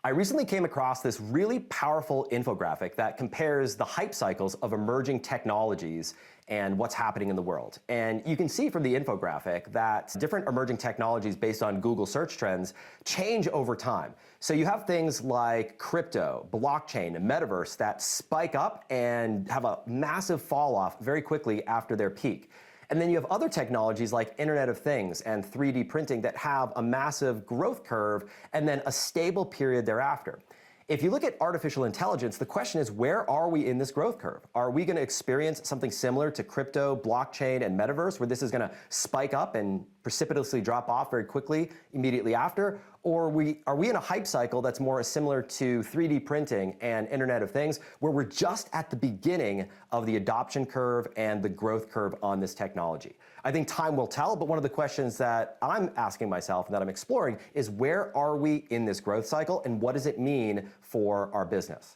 I recently came across this really powerful infographic that compares the hype cycles of emerging technologies and what's happening in the world. And you can see from the infographic that different emerging technologies based on Google search trends change over time. So you have things like crypto, blockchain, and metaverse that spike up and have a massive fall off very quickly after their peak. And then you have other technologies like Internet of Things and 3D printing that have a massive growth curve and then a stable period thereafter. If you look at artificial intelligence, the question is, where are we in this growth curve? Are we going to experience something similar to crypto, blockchain, and metaverse, where this is going to spike up and precipitously drop off very quickly immediately after? Or are we in a hype cycle that's more similar to 3D printing and Internet of Things, where we're just at the beginning of the adoption curve and the growth curve on this technology? I think time will tell, but one of the questions that I'm asking myself and that I'm exploring is, where are we in this growth cycle and what does it mean for our business?